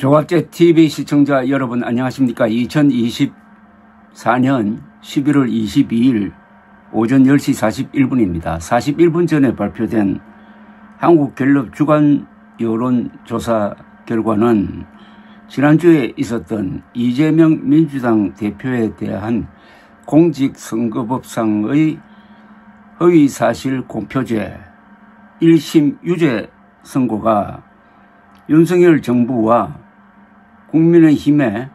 조갑제 TV 시청자 여러분 안녕하십니까. 2024년 11월 22일 오전 10시 41분입니다. 41분 전에 발표된 한국갤럽 주간 여론조사 결과는 지난주에 있었던 이재명 민주당 대표에 대한 공직선거법상의 허위사실 공표죄 1심 유죄 선고가 윤석열 정부와 국민의힘에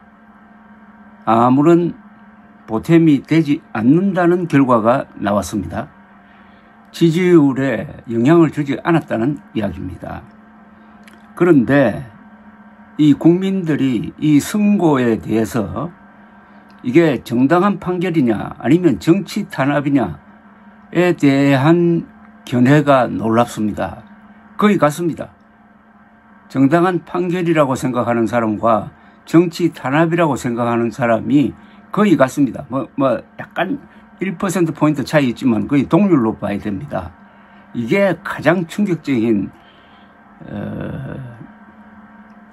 아무런 보탬이 되지 않는다는 결과가 나왔습니다. 지지율에 영향을 주지 않았다는 이야기입니다. 그런데 이 국민들이 이 선고에 대해서 이게 정당한 판결이냐 아니면 정치 탄압이냐에 대한 견해가 놀랍습니다. 거의 같습니다. 정당한 판결이라고 생각하는 사람과 정치 탄압이라고 생각하는 사람이 거의 같습니다. 약간 1%포인트 차이 있지만 거의 동률로 봐야 됩니다. 이게 가장 충격적인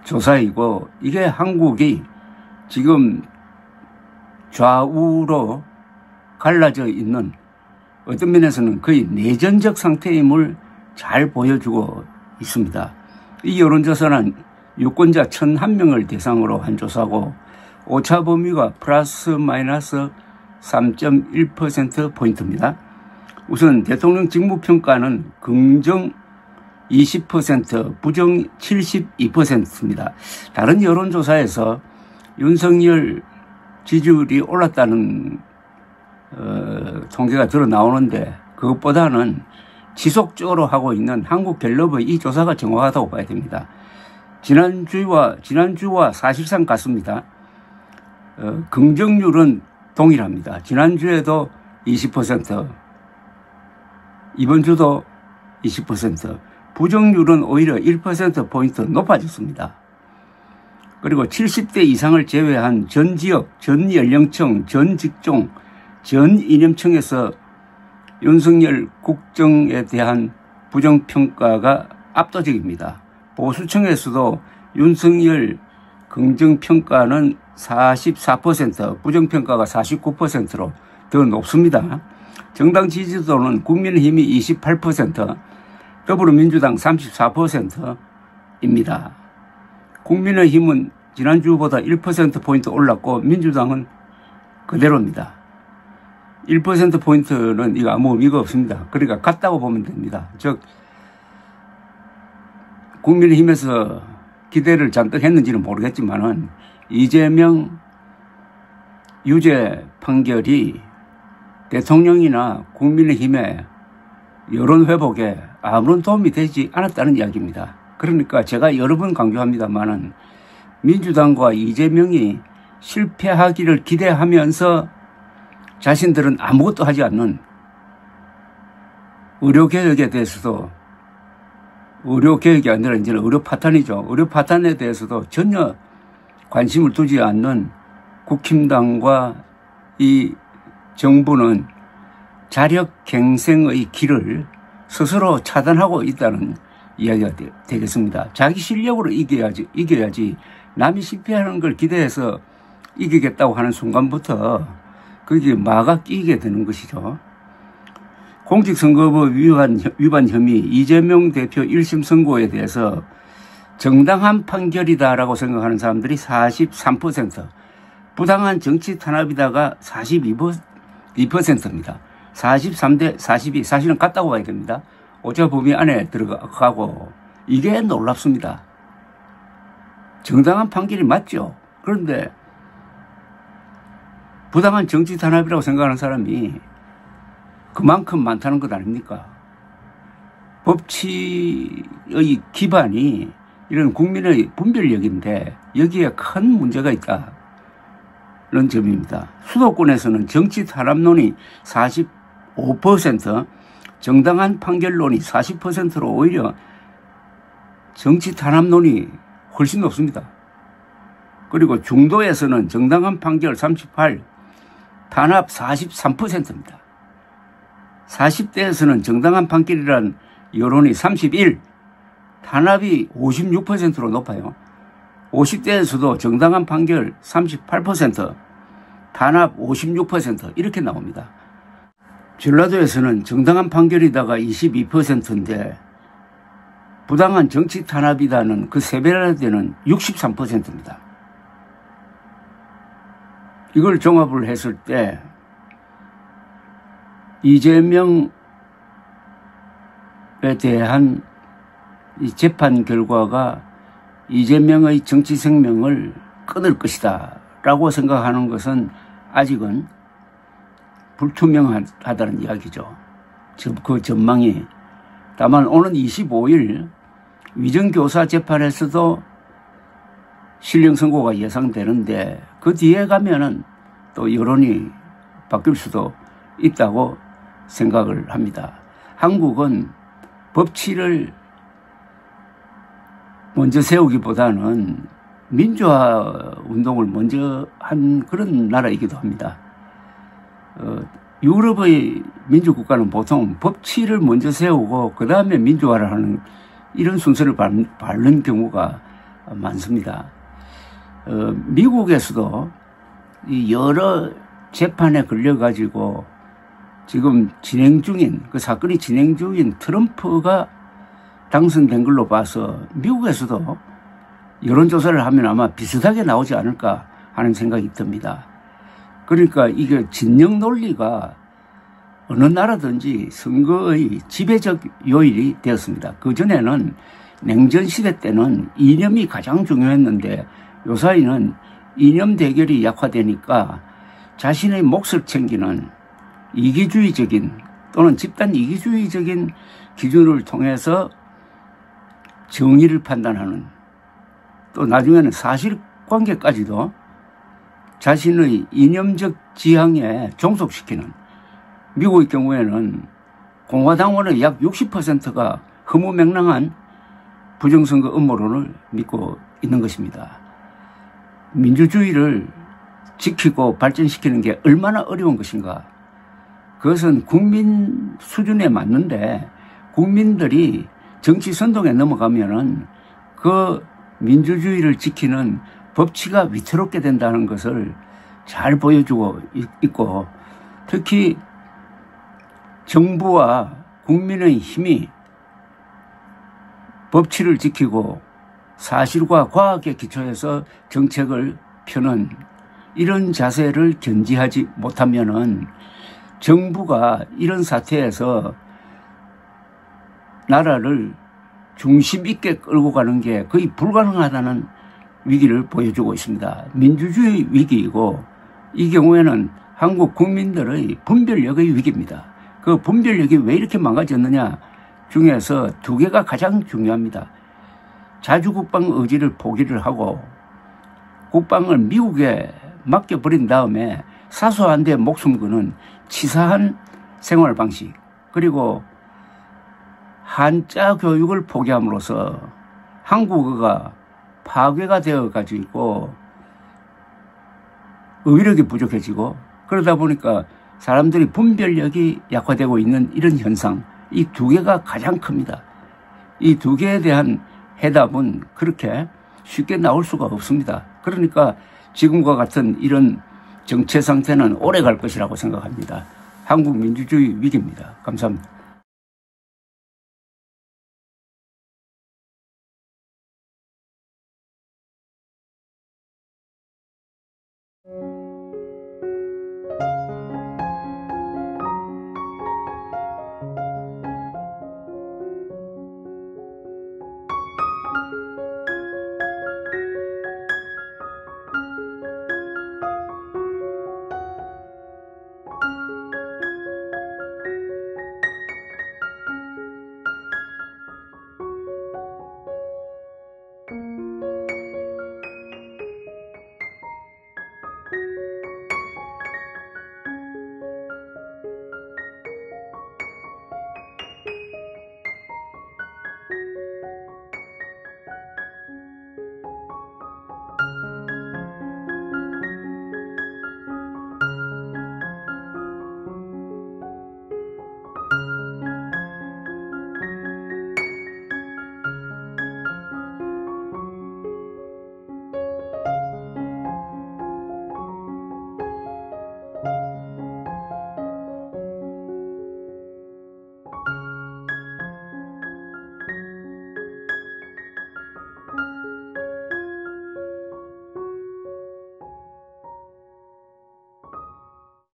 조사이고, 이게 한국이 지금 좌우로 갈라져 있는, 어떤 면에서는 거의 내전적 상태임을 잘 보여주고 있습니다. 이 여론조사는 유권자 1,001명을 대상으로 한 조사고 오차 범위가 플러스 마이너스 3.1%포인트입니다. 우선 대통령 직무평가는 긍정 20%, 부정 72%입니다. 다른 여론조사에서 윤석열 지지율이 올랐다는 통계가 드러나오는데 그것보다는 지속적으로 하고 있는 한국갤럽의 이 조사가 정확하다고 봐야 됩니다. 지난주와 사실상 같습니다. 긍정률은 동일합니다. 지난주에도 20%, 이번 주도 20%, 부정률은 오히려 1%포인트 높아졌습니다. 그리고 70대 이상을 제외한 전 지역, 전 연령층, 전 직종, 전 이념층에서 윤석열 국정에 대한 부정평가가 압도적입니다. 보수층에서도 윤석열 긍정평가는 44%, 부정평가가 49%로 더 높습니다. 정당 지지도는 국민의힘이 28%, 더불어민주당 34%입니다. 국민의힘은 지난주보다 1%포인트 올랐고 민주당은 그대로입니다. 1%포인트는 이거 아무 의미가 없습니다. 그러니까 같다고 보면 됩니다. 즉, 국민의힘에서 기대를 잔뜩 했는지는 모르겠지만은 이재명 유죄 판결이 대통령이나 국민의힘의 여론 회복에 아무런 도움이 되지 않았다는 이야기입니다. 그러니까 제가 여러 번 강조합니다만은 민주당과 이재명이 실패하기를 기대하면서 자신들은 아무것도 하지 않는 의료개혁에 대해서도, 의료개혁이 아니라 이제는 의료 파탄이죠. 의료 파탄에 대해서도 전혀 관심을 두지 않는 국힘당과 이 정부는 자력갱생의 길을 스스로 차단하고 있다는 이야기가 되겠습니다. 자기 실력으로 이겨야지 남이 실패하는 걸 기대해서 이기겠다고 하는 순간부터 거기에 마가 끼게 되는 것이죠. 공직선거법 위반 혐의 이재명 대표 1심 선고에 대해서 정당한 판결이다라고 생각하는 사람들이 43%, 부당한 정치 탄압이다가 42%입니다. 43대 42, 사실은 같다고 봐야 됩니다. 오차 범위 안에 들어가고, 이게 놀랍습니다. 정당한 판결이 맞죠. 그런데 부당한 정치 탄압이라고 생각하는 사람이 그만큼 많다는 것 아닙니까? 법치의 기반이 이런 국민의 분별력인데 여기에 큰 문제가 있다는 점입니다. 수도권에서는 정치 탄압론이 45%, 정당한 판결론이 40%로 오히려 정치 탄압론이 훨씬 높습니다. 그리고 중도에서는 정당한 판결 38, 탄압 43%입니다. 40대에서는 정당한 판결이란 여론이 31, 탄압이 56%로 높아요. 50대에서도 정당한 판결 38%, 탄압 56% 이렇게 나옵니다. 전라도에서는 정당한 판결이다가 22%인데 부당한 정치 탄압이다는 그 3배나 되는 63%입니다. 이걸 종합을 했을 때 이재명에 대한 이 재판 결과가 이재명의 정치 생명을 끊을 것이다 라고 생각하는 것은 아직은 불투명하다는 이야기죠. 그 전망이. 다만 오는 25일 위정교사 재판에서도 실형 선고가 예상되는데 그 뒤에 가면은 또 여론이 바뀔 수도 있다고 생각을 합니다. 한국은 법치를 먼저 세우기보다는 민주화 운동을 먼저 한 그런 나라이기도 합니다. 유럽의 민주국가는 보통 법치를 먼저 세우고 그 다음에 민주화를 하는 이런 순서를 밟는 경우가 많습니다. 미국에서도 여러 재판에 걸려가지고 지금 그 사건이 진행 중인 트럼프가 당선된 걸로 봐서 미국에서도 여론조사를 하면 아마 비슷하게 나오지 않을까 하는 생각이 듭니다. 그러니까 이게 진영 논리가 어느 나라든지 선거의 지배적 요인이 되었습니다. 그전에는 냉전 시대 때는 이념이 가장 중요했는데 요사이는 이념 대결이 약화되니까 자신의 몫을 챙기는 이기주의적인 또는 집단 이기주의적인 기준을 통해서 정의를 판단하는 또 나중에는 사실관계까지도 자신의 이념적 지향에 종속시키는 미국의 경우에는 공화당원의 약 60%가 허무맹랑한 부정선거 음모론을 믿고 있는 것입니다. 민주주의를 지키고 발전시키는 게 얼마나 어려운 것인가. 그것은 국민 수준에 맞는데 국민들이 정치 선동에 넘어가면은 그 민주주의를 지키는 법치가 위태롭게 된다는 것을 잘 보여주고 있고 특히 정부와 국민의 힘이 법치를 지키고 사실과 과학에 기초해서 정책을 펴는 이런 자세를 견지하지 못하면은 정부가 이런 사태에서 나라를 중심 있게 끌고 가는 게 거의 불가능하다는 위기를 보여주고 있습니다. 민주주의 위기이고 이 경우에는 한국 국민들의 분별력의 위기입니다. 그 분별력이 왜 이렇게 망가졌느냐 중에서 두 개가 가장 중요합니다. 자주국방 의지를 포기를 하고 국방을 미국에 맡겨버린 다음에 사소한 데 목숨 거는 치사한 생활 방식 그리고 한자 교육을 포기함으로써 한국어가 파괴가 되어가지고 의력이 부족해지고 그러다 보니까 사람들이 분별력이 약화되고 있는 이런 현상 이 두 개가 가장 큽니다. 이 두 개에 대한 해답은 그렇게 쉽게 나올 수가 없습니다. 그러니까 지금과 같은 이런 정체 상태는 오래 갈 것이라고 생각합니다. 한국 민주주의 위기입니다. 감사합니다.